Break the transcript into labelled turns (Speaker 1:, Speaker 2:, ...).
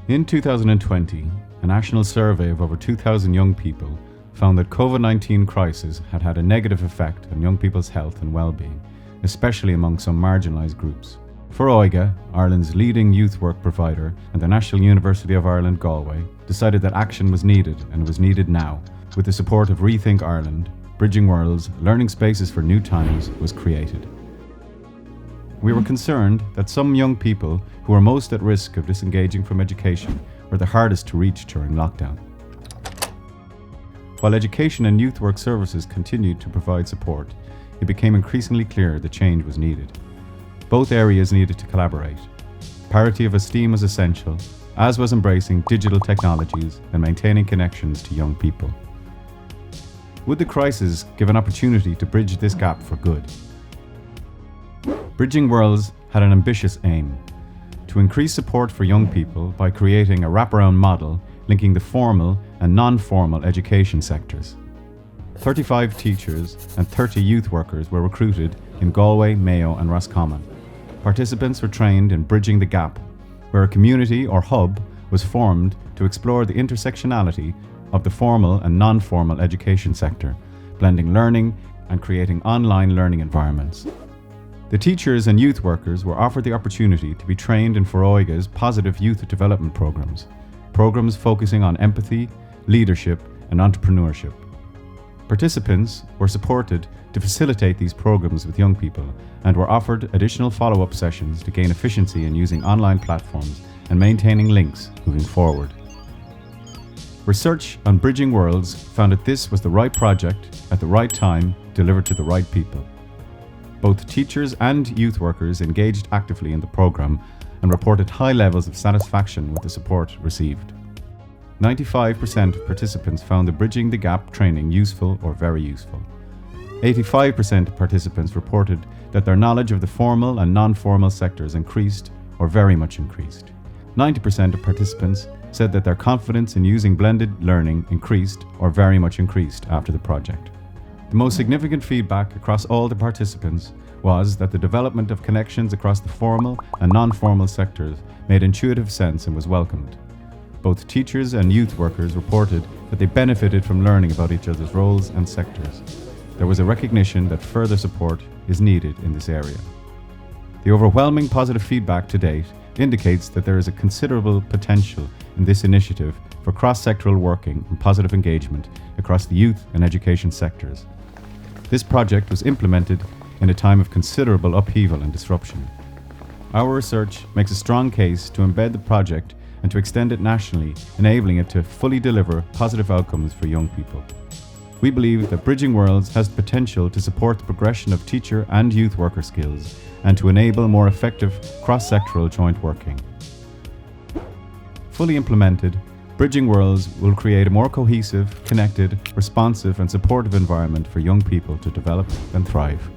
Speaker 1: In 2020, a national survey of over 2,000 young people found that COVID-19 crisis had had a negative effect on young people's health and well-being, especially among some marginalised groups. Foróige, Ireland's leading youth work provider and the National University of Ireland Galway, decided that action was needed and was needed now. With the support of Rethink Ireland, Bridging Worlds, Learning Spaces for New Times was created. We were concerned that some young people who were most at risk of disengaging from education were the hardest to reach during lockdown. While education and youth work services continued to provide support, it became increasingly clear that change was needed. Both areas needed to collaborate. Parity of esteem was essential, as was embracing digital technologies and maintaining connections to young people. Would the crisis give an opportunity to bridge this gap for good? Bridging Worlds had an ambitious aim: to increase support for young people by creating a wraparound model linking the formal and non-formal education sectors. 35 teachers and 30 youth workers were recruited in Galway, Mayo and Roscommon. Participants were trained in bridging the gap, where a community or hub was formed to explore the intersectionality of the formal and non-formal education sector, blending learning and creating online learning environments. The teachers and youth workers were offered the opportunity to be trained in Foróige's positive youth development programs focusing on empathy, leadership and entrepreneurship. Participants were supported to facilitate these programs with young people and were offered additional follow-up sessions to gain efficiency in using online platforms and maintaining links moving forward. Research on Bridging Worlds found that this was the right project at the right time, delivered to the right people. Both teachers and youth workers engaged actively in the programme and reported high levels of satisfaction with the support received. 95% of participants found the Bridging the Gap training useful or very useful. 85% of participants reported that their knowledge of the formal and non-formal sectors increased or very much increased. 90% of participants said that their confidence in using blended learning increased or very much increased after the project. The most significant feedback across all the participants was that the development of connections across the formal and non-formal sectors made intuitive sense and was welcomed. Both teachers and youth workers reported that they benefited from learning about each other's roles and sectors. There was a recognition that further support is needed in this area. The overwhelming positive feedback to date indicates that there is a considerable potential in this initiative for cross-sectoral working and positive engagement across the youth and education sectors. This project was implemented in a time of considerable upheaval and disruption. Our research makes a strong case to embed the project and to extend it nationally, enabling it to fully deliver positive outcomes for young people. We believe that Bridging Worlds has the potential to support the progression of teacher and youth worker skills and to enable more effective cross-sectoral joint working. Fully implemented, Bridging Worlds will create a more cohesive, connected, responsive and supportive environment for young people to develop and thrive.